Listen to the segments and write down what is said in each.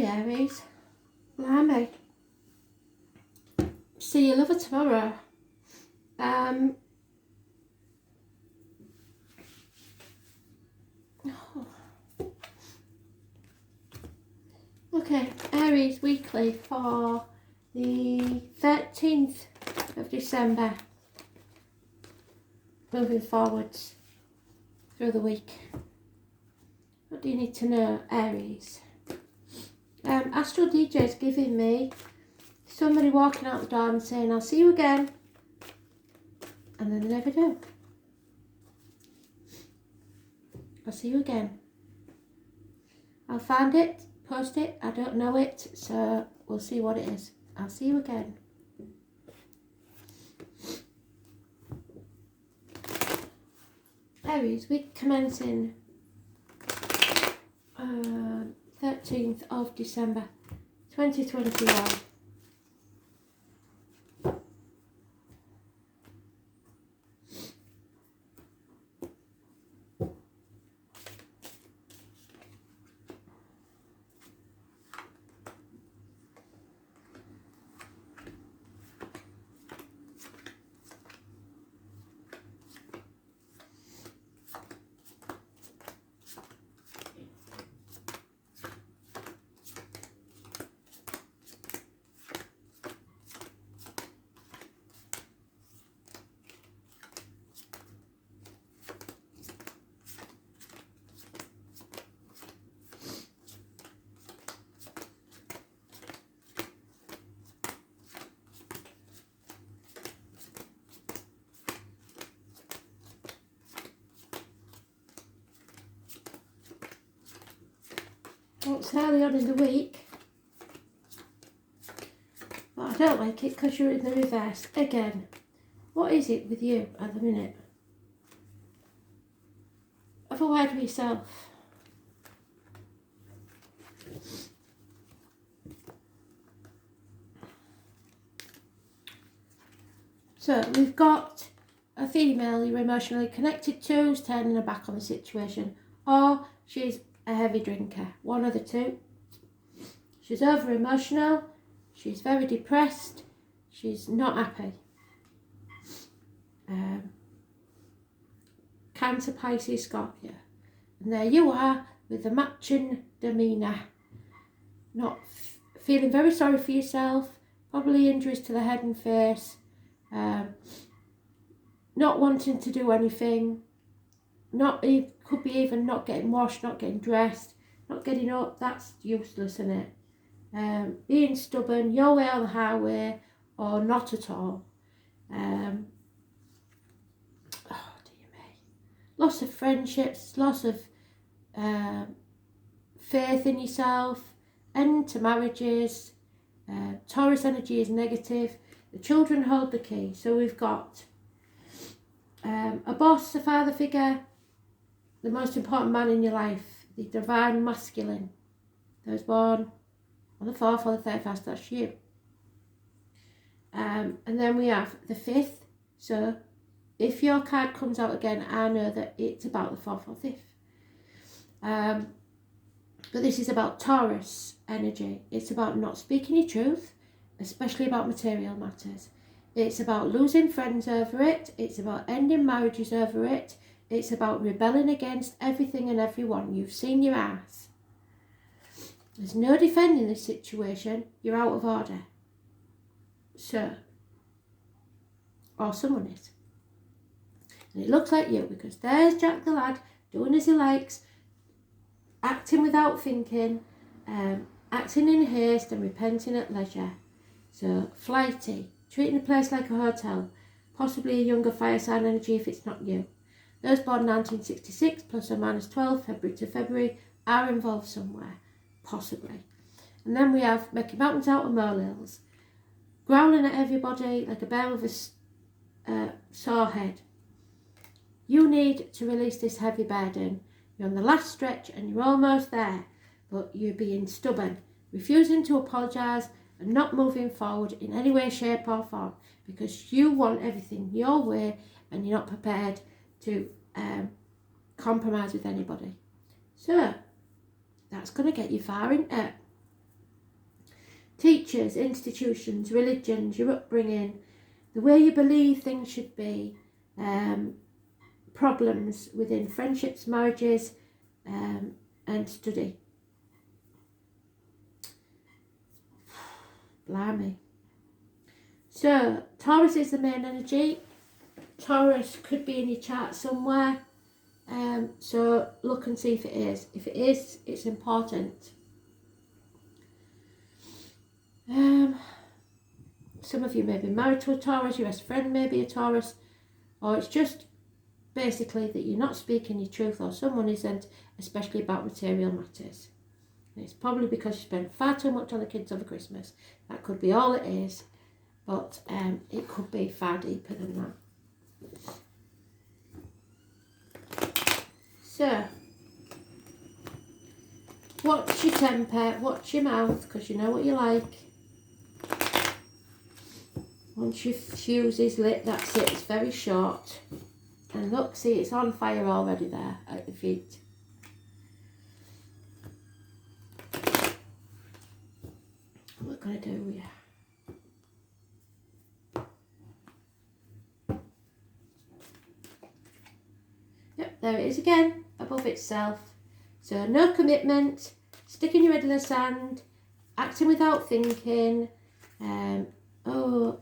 Sorry, Aries. Blimey. See your lover tomorrow. Okay, Aries weekly for the 13th of December. Moving forwards through the week. What do you need to know, Aries? Astral DJ is giving me somebody walking out the door and saying, I'll see you again. And then they never do. I'll see you again. I'll find it, post it, I don't know it, so we'll see what it is. I'll see you again. Aries, week commencing 13th of December 2021. Well, it's early on in the week, but I don't like it because you're in the reverse again. What is it with you at the minute? Have a word with yourself. So we've got a female you're emotionally connected to who's turning her back on the situation, or she's a heavy drinker, one of the two. She's over emotional, she's very depressed, she's not happy. Cancer, Pisces, Scorpio, and there you are with the matching demeanour, not feeling very sorry for yourself, probably injuries to the head and face, not wanting to do anything, could be even not getting washed, not getting dressed, not getting up. That's useless, isn't it? Being stubborn, your way or the highway, or not at all. Oh dear me. Loss of friendships, loss of faith in yourself, end to marriages. Taurus energy is negative. The children hold the key. So we've got a boss, a father figure, the most important man in your life, the divine masculine. Those born on the 4th or the 31st, that's you. And then we have the 5th. So if your card comes out again, I know that it's about the 4th or 5th. But this is about Taurus energy. It's about not speaking your truth, especially about material matters. It's about losing friends over it. It's about ending marriages over it. It's about rebelling against everything and everyone. You've seen your ass. There's no defending this situation. You're out of order. So, or someone is. And it looks like you, because there's Jack the lad doing as he likes, acting without thinking, acting in haste and repenting at leisure. So, flighty, treating the place like a hotel, possibly a younger fire sign energy if it's not you. Those born 1966 plus or minus 12 February to February are involved somewhere, possibly. And then we have making mountains out of molehills, growling at everybody like a bear with a sore head. You need to release this heavy burden. You're on the last stretch and you're almost there, but you're being stubborn, refusing to apologise and not moving forward in any way, shape or form, because you want everything your way and you're not prepared to compromise with anybody. So that's going to get you far, isn't it? teachers, institutions, religions, your upbringing, the way you believe things should be, problems within friendships, marriages, and study. Blimey. So, Taurus is the main energy. Taurus could be in your chart somewhere. So look and see if it is. If it is, it's important. Some of you may be married to a Taurus, your best friend may be a Taurus, or it's just basically that you're not speaking your truth, or someone isn't, especially about material matters. And it's probably because you spent far too much on the kids over Christmas. That could be all it is, but it could be far deeper than that. So, watch your temper, watch your mouth, because you know what you like. Once your fuse is lit, that's it, it's very short. And look, see, it's on fire already there at your feet. What we're going to do here. Yep, there it is again, above itself. So no commitment, sticking your head in the sand, acting without thinking,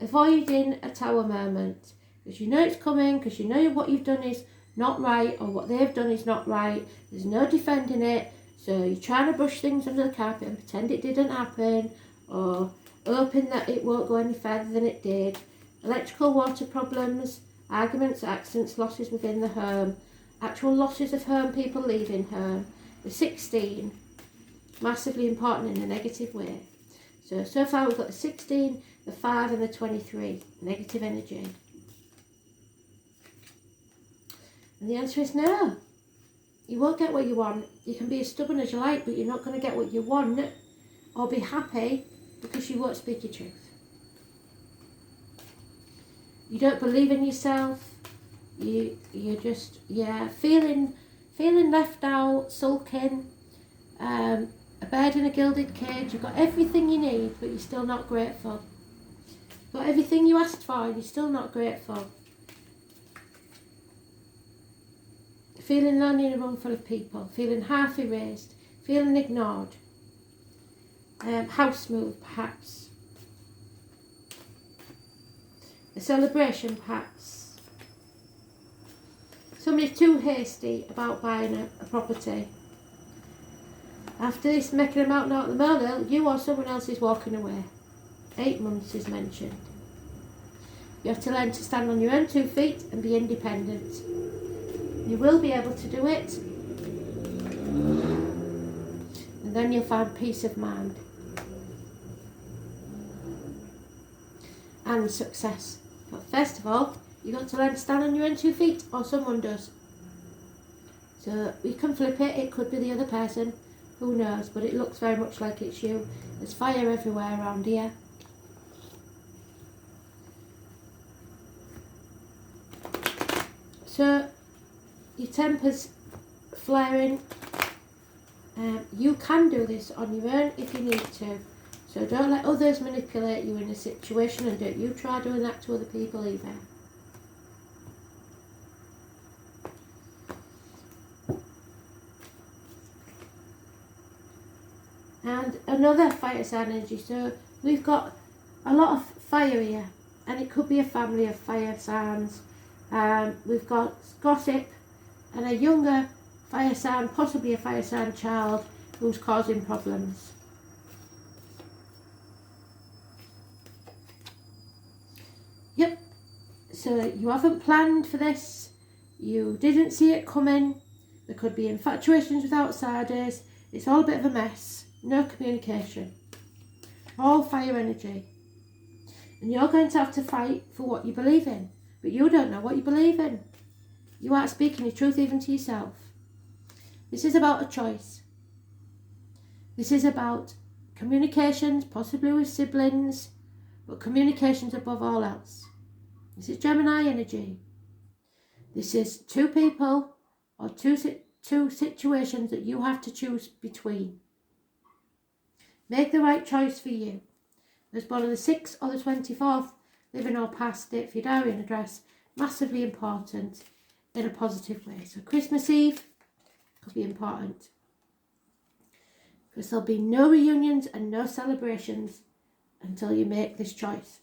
avoiding a tower moment. Because you know it's coming, because you know what you've done is not right, or what they've done is not right. There's no defending it, so you're trying to brush things under the carpet and pretend it didn't happen, or hoping that it won't go any further than it did. Electrical, water problems, arguments, accidents, losses within the home, actual losses of home, people leaving home. The 16, massively important in a negative way. So far we've got the 16, the 5 and the 23, negative energy. And the answer is no. You won't get what you want. You can be as stubborn as you like, but you're not going to get what you want or be happy because you won't speak your truth. You don't believe in yourself. You're just, feeling left out, sulking, a bird in a gilded cage. You've got everything you need, but you're still not grateful. You've got everything you asked for, and you're still not grateful. Feeling lonely in a room full of people, feeling half erased, feeling ignored. House move, perhaps. A celebration, perhaps. Somebody's too hasty about buying a property. After this making them out now at the moment, you or someone else is walking away. 8 months is mentioned. You have to learn to stand on your own 2 feet and be independent. You will be able to do it. And then you'll find peace of mind. And success. But first of all, you've got to learn to stand on your own 2 feet, or someone does. So we can flip it, it could be the other person, who knows, but it looks very much like it's you. There's fire everywhere around here. So your temper's flaring. You can do this on your own if you need to. So don't let others manipulate you in a situation, and don't you try doing that to other people either. And another fire sign energy. So we've got a lot of fire here, and it could be a family of fire signs. We've got gossip and a younger fire sign, possibly a fire sign child who's causing problems. Yep, so you haven't planned for this, you didn't see it coming, there could be infatuations with outsiders, it's all a bit of a mess, no communication, all fire energy. And you're going to have to fight for what you believe in, but you don't know what you believe in. You aren't speaking your truth even to yourself. This is about a choice. This is about communications, possibly with siblings, but communications above all else. This is Gemini energy. This is 2 people or two situations that you have to choose between. Make the right choice for you. Those born on the 6th or the 24th, living or past it for your diary and address, massively important in a positive way. So Christmas Eve could be important because there'll be no reunions and no celebrations until you make this choice.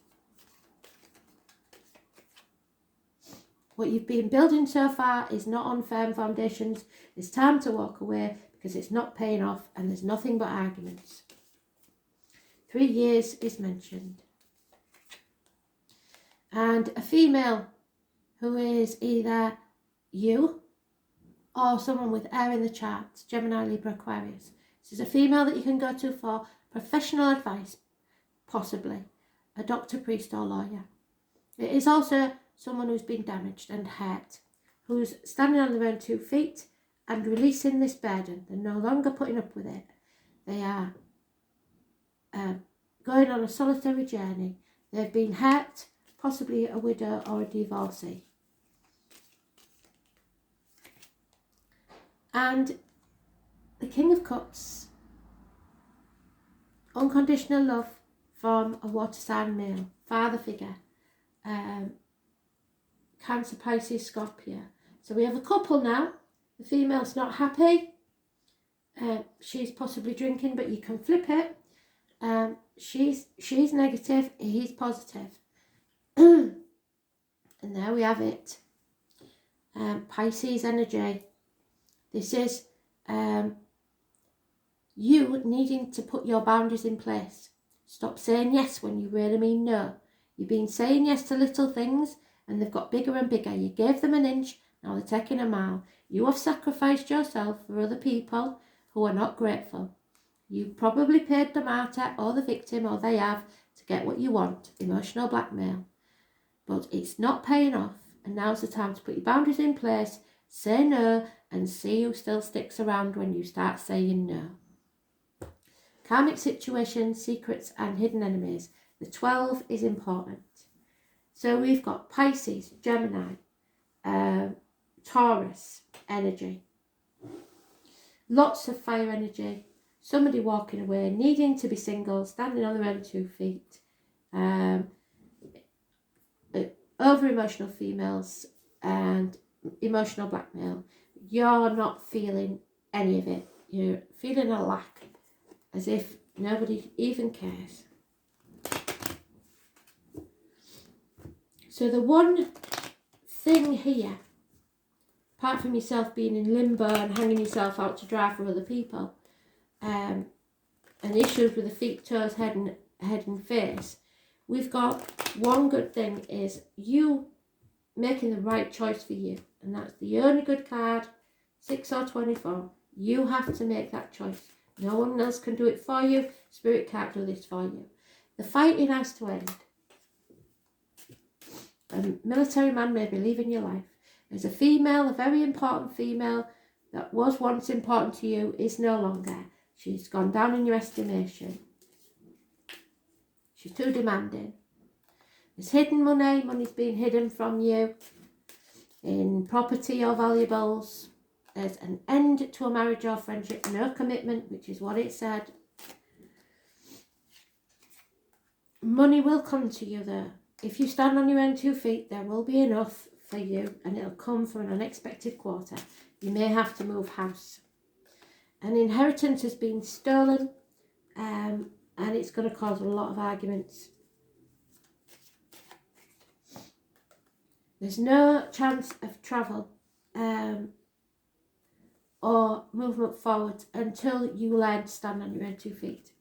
What you've been building so far is not on firm foundations. It's time to walk away because it's not paying off and there's nothing but arguments. 3 years is mentioned. And a female who is either you or someone with air in the chart, Gemini, Libra, Aquarius. This is a female that you can go to for professional advice, possibly a doctor, priest or lawyer. It is also someone who's been damaged and hurt, who's standing on their own 2 feet and releasing this burden. They're no longer putting up with it. They are going on a solitary journey. They've been hurt, possibly a widow or a divorcee. And the King of Cups, unconditional love from a water sign male, father figure, Cancer, Pisces, Scorpio. So we have a couple now. The female's not happy. She's possibly drinking, but you can flip it. She's negative, he's positive. And there we have it. Pisces energy. This is you needing to put your boundaries in place. Stop saying yes when you really mean no. You've been saying yes to little things and they've got bigger and bigger. You gave them an inch, now they're taking a mile. You have sacrificed yourself for other people who are not grateful. You probably paid the martyr or the victim, or they have, to get what you want, emotional blackmail. But it's not paying off, and now's the time to put your boundaries in place, say no, and see who still sticks around when you start saying no. Karmic situations, secrets and hidden enemies. The 12 is important. So we've got Pisces, Gemini, Taurus energy. Lots of fire energy. Somebody walking away, needing to be single, standing on their own 2 feet. Over emotional females and emotional blackmail. You're not feeling any of it. You're feeling a lack, as if nobody even cares. So the one thing here, apart from yourself being in limbo and hanging yourself out to dry for other people, and issues with the feet, toes, head and face, we've got one good thing is you making the right choice for you. And that's the only good card, 6 or 24. You have to make that choice. No one else can do it for you. Spirit can't do this for you. The fighting has to end. A military man may be leaving your life. There's a female, a very important female that was once important to you, is no longer. She's gone down in your estimation. She's too demanding. There's hidden money. Money's being hidden from you in property or valuables. There's an end to a marriage or friendship. No commitment, which is what it said. Money will come to you though. If you stand on your own 2 feet, there will be enough for you and it'll come from an unexpected quarter. You may have to move house. An inheritance has been stolen and it's going to cause a lot of arguments. There's no chance of travel or movement forward until you learn to stand on your own 2 feet.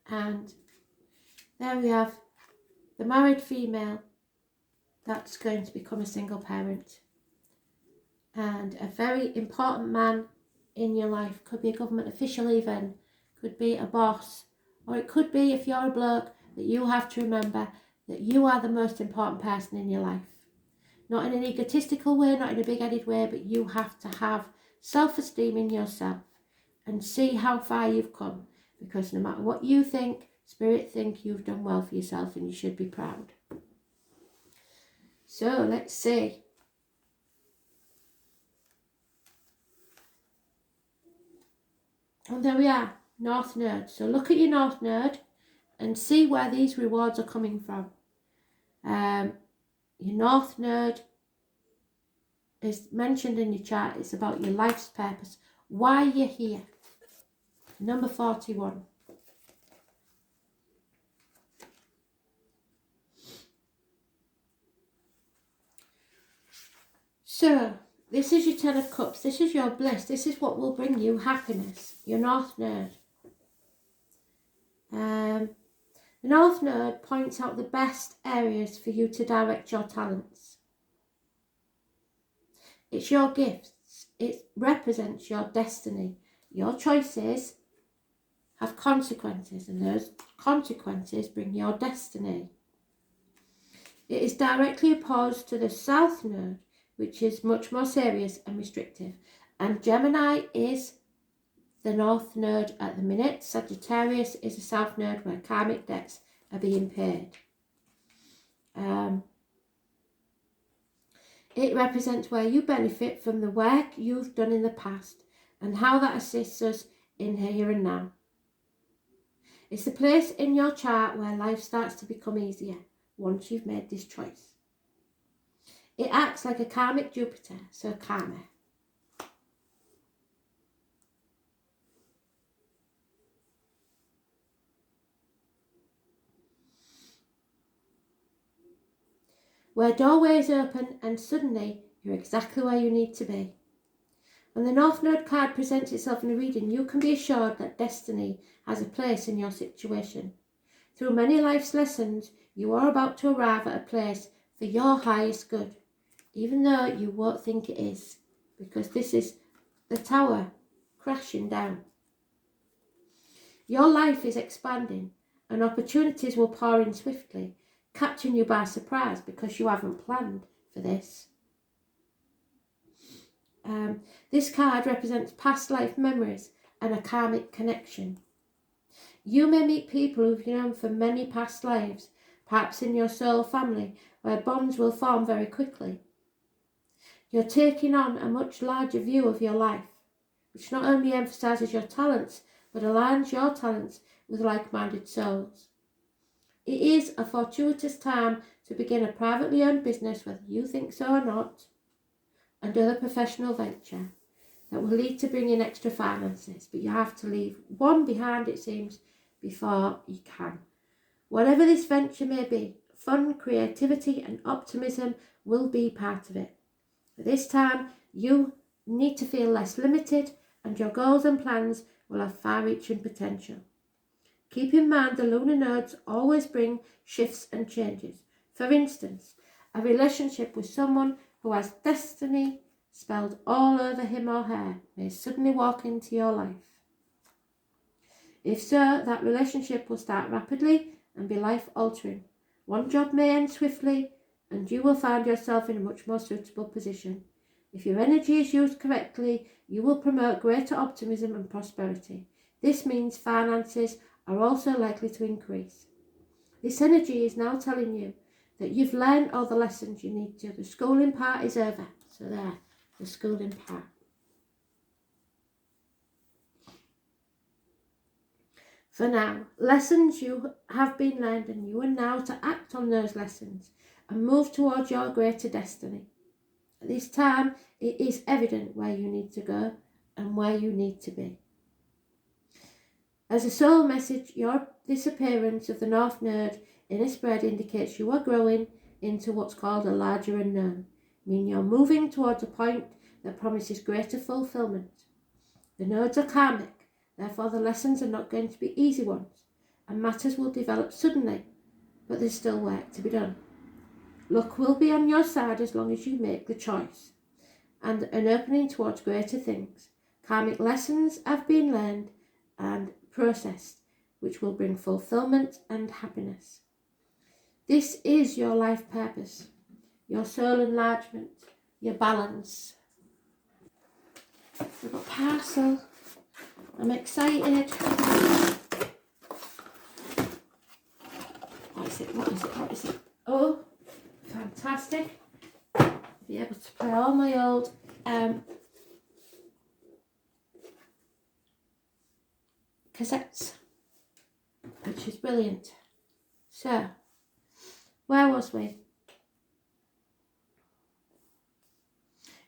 And there we have the married female that's going to become a single parent. And a very important man in your life, could be a government official even, could be a boss, or it could be, if you're a bloke, that you have to remember that you are the most important person in your life. Not in an egotistical way, not in a big-headed way, but you have to have self-esteem in yourself and see how far you've come. Because no matter what you think, Spirit think you've done well for yourself and you should be proud. So let's see. And there we are. North Node. So look at your North Node and see where these rewards are coming from. Your North Node is mentioned in your chart. It's about your life's purpose. Why you're here. Number 41. So, this is your Ten of Cups. This is your bliss. This is what will bring you happiness. Your North Node. The North Node points out the best areas for you to direct your talents. It's your gifts. It represents your destiny. Your choices have consequences, and those consequences bring your destiny. It is directly opposed to the South Node, which is much more serious and restrictive. And Gemini is the North Node at the minute. Sagittarius is the South Node where karmic debts are being paid. It represents where you benefit from the work you've done in the past and how that assists us in here and now. It's the place in your chart where life starts to become easier once you've made this choice. It acts like a karmic Jupiter, so karma. Where doorways open and suddenly you're exactly where you need to be. When the North Node card presents itself in a reading, you can be assured that destiny has a place in your situation. Through many life's lessons, you are about to arrive at a place for your highest good, even though you won't think it is, because this is the tower crashing down. Your life is expanding and opportunities will pour in swiftly, catching you by surprise because you haven't planned for this. This card represents past life memories and a karmic connection. You may meet people who've known for many past lives, perhaps in your soul family, where bonds will form very quickly. You're taking on a much larger view of your life, which not only emphasises your talents, but aligns your talents with like-minded souls. It is a fortuitous time to begin a privately owned business, whether you think so or not, and other professional venture that will lead to bring in extra finances, but you have to leave one behind, it seems, before you can. Whatever this venture may be, fun, creativity and optimism will be part of it. At this time, you need to feel less limited and your goals and plans will have far-reaching potential. Keep in mind the lunar nodes always bring shifts and changes. For instance, a relationship with someone who has destiny spelled all over him or her may suddenly walk into your life. If so, that relationship will start rapidly and be life-altering. One job may end swiftly and you will find yourself in a much more suitable position. If your energy is used correctly, you will promote greater optimism and prosperity. This means finances are also likely to increase. This energy is now telling you that you've learned all the lessons you need to. The schooling part is over. So there, the schooling part. For now, lessons you have been learned and you are now to act on those lessons and move towards your greater destiny. At this time, it is evident where you need to go and where you need to be. As a soul message, your disappearance of the North Node in a spread indicates you are growing into what's called a larger unknown, meaning you're moving towards a point that promises greater fulfillment. The nodes are karmic, therefore the lessons are not going to be easy ones, and matters will develop suddenly, but there's still work to be done. Luck will be on your side as long as you make the choice, and an opening towards greater things. Karmic lessons have been learned and processed, which will bring fulfillment and happiness. This is your life purpose, your soul enlargement, your balance. We've got parcel. I'm excited. What is it? Oh, fantastic. Be able to play all my old cassettes, which is brilliant. So, where was we?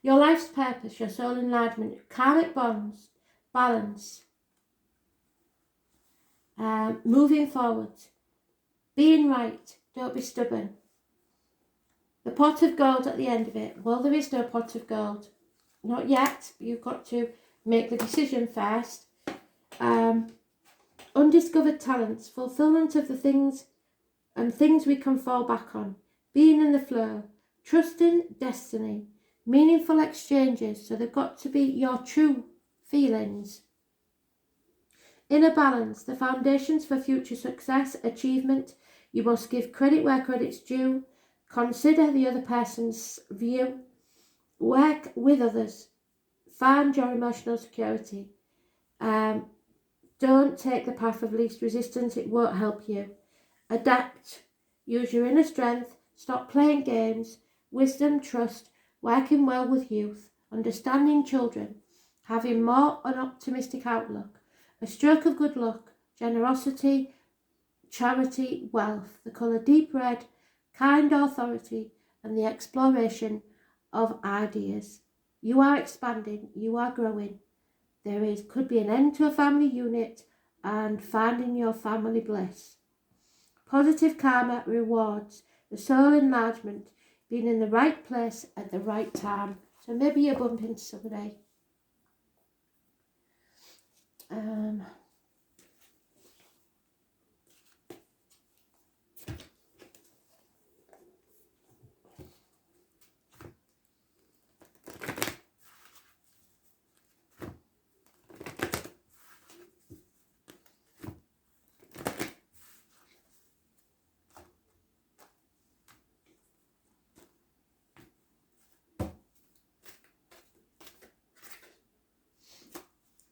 Your life's purpose, your soul enlargement, karmic bonds, balance, moving forward, being right, don't be stubborn. The pot of gold at the end of it. Well, there is no pot of gold. Not yet. You've got to make the decision first. Undiscovered talents, fulfillment of the things and things we can fall back on, being in the flow, trusting destiny, meaningful exchanges, so they've got to be your true feelings. Inner balance, the foundations for future success, achievement. You must give credit where credit's due, consider the other person's view, work with others, find your emotional security. Don't take the path of least resistance, it won't help you. Adapt, use your inner strength, stop playing games, wisdom, trust, working well with youth, understanding children, having more an optimistic outlook, a stroke of good luck, generosity, charity, wealth, the colour deep red, kind authority, and the exploration of ideas. You are expanding, you are growing. Could be an end to a family unit and finding your family bliss. Positive karma rewards, the soul enlargement, being in the right place at the right time. So maybe you bump into somebody.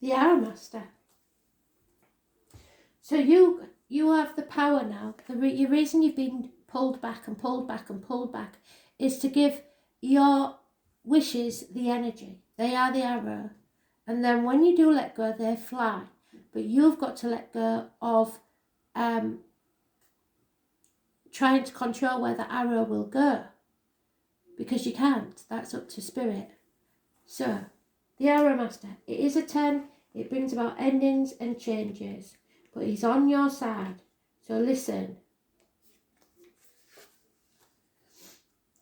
The Arrow Master. So you have the power now. The reason you've been pulled back and pulled back and pulled back is to give your wishes the energy. They are the arrow. And then when you do let go, they fly. But you've got to let go of trying to control where the arrow will go. Because you can't. That's up to spirit. So, the Arrow Master. It is a 10. It brings about endings and changes. But he's on your side. So listen.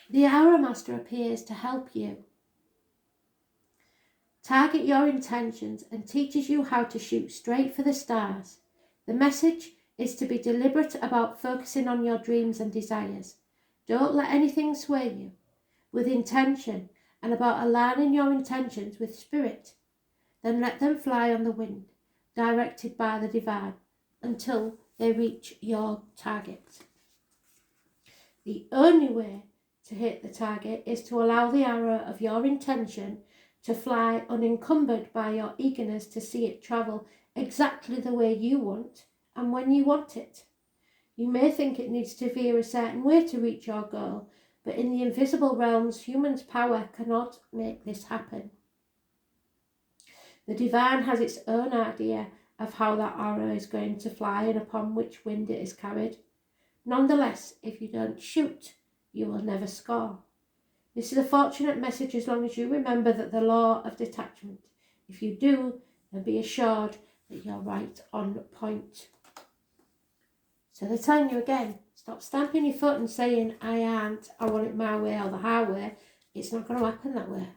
The Arrow Master appears to help you. Target your intentions and teaches you how to shoot straight for the stars. The message is to be deliberate about focusing on your dreams and desires. Don't let anything sway you. With intention and about aligning your intentions with spirit. Then let them fly on the wind, directed by the divine, until they reach your target. The only way to hit the target is to allow the arrow of your intention to fly unencumbered by your eagerness to see it travel exactly the way you want and when you want it. You may think it needs to veer a certain way to reach your goal, but in the invisible realms, human's power cannot make this happen. The divine has its own idea of how that arrow is going to fly and upon which wind it is carried. Nonetheless, if you don't shoot, you will never score. This is a fortunate message as long as you remember that the law of detachment. If you do, then be assured that you're right on point. So they're telling you again, stop stamping your foot and saying, I want it my way or the highway. It's not going to happen that way.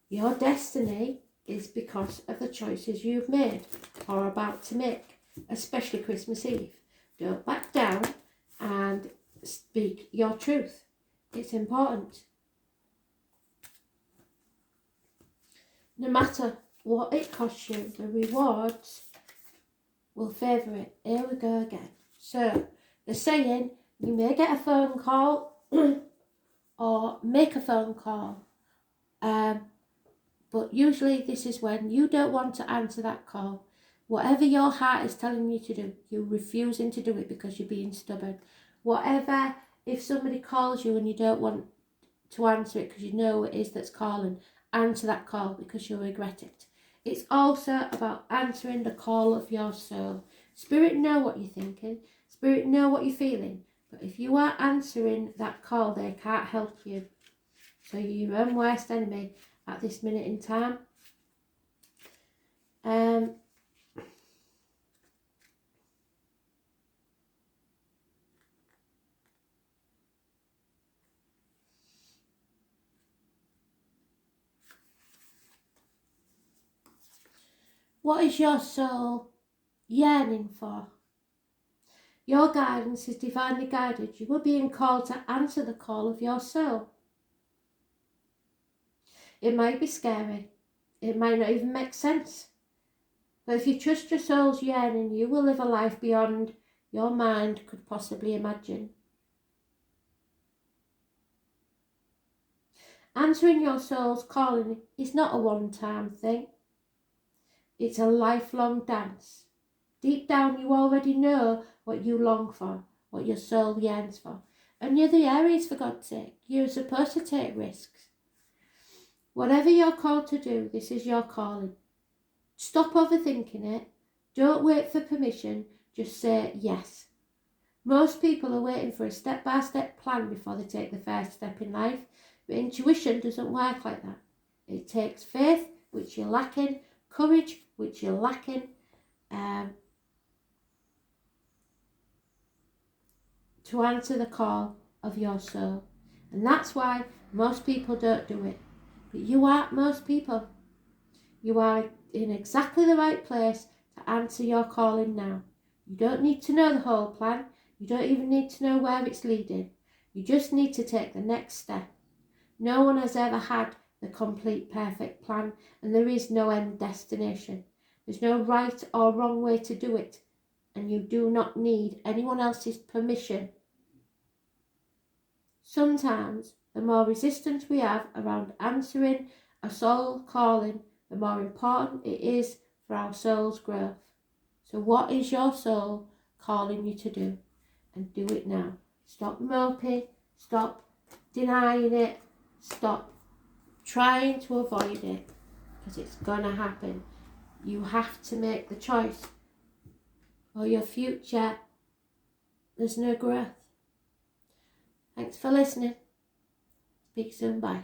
Your destiny is because of the choices you've made or about to make, especially Christmas Eve. Don't back down and speak your truth. It's important. No matter what it costs you, the rewards will favour it. Here we go again. So, they're saying you may get a phone call or make a phone call. But usually this is when you don't want to answer that call. Whatever your heart is telling you to do, you're refusing to do it because you're being stubborn. Whatever, if somebody calls you and you don't want to answer it because you know it is that's calling, answer that call because you'll regret it. It's also about answering the call of your soul. Spirit know what you're thinking. Spirit know what you're feeling. But if you are answering that call, they can't help you. So you're your own worst enemy at this minute in time. What is your soul yearning for? Your guidance is divinely guided. You are being called to answer the call of your soul. It might be scary. It might not even make sense. But if you trust your soul's yearning, you will live a life beyond your mind could possibly imagine. Answering your soul's calling is not a one-time thing. It's a lifelong dance. Deep down, you already know what you long for, what your soul yearns for. And you're the Aries, for God's sake. You're supposed to take risks. Whatever you're called to do, this is your calling. Stop overthinking it. Don't wait for permission. Just say yes. Most people are waiting for a step-by-step plan before they take the first step in life. But intuition doesn't work like that. It takes faith, which you're lacking, courage, which you're lacking, to answer the call of your soul. And that's why most people don't do it. But you aren't most people. You are in exactly the right place to answer your calling now. You don't need to know the whole plan. You don't even need to know where it's leading. You just need to take the next step. No one has ever had the complete perfect plan, and there is no end destination. There's no right or wrong way to do it, and you do not need anyone else's permission. Sometimes the more resistance we have around answering a soul calling, the more important it is for our soul's growth. So what is your soul calling you to do? And do it now. Stop moping, stop denying it, stop trying to avoid it, because it's gonna happen. You have to make the choice, or your future, there's no growth. Thanks for listening. Speak soon, bye.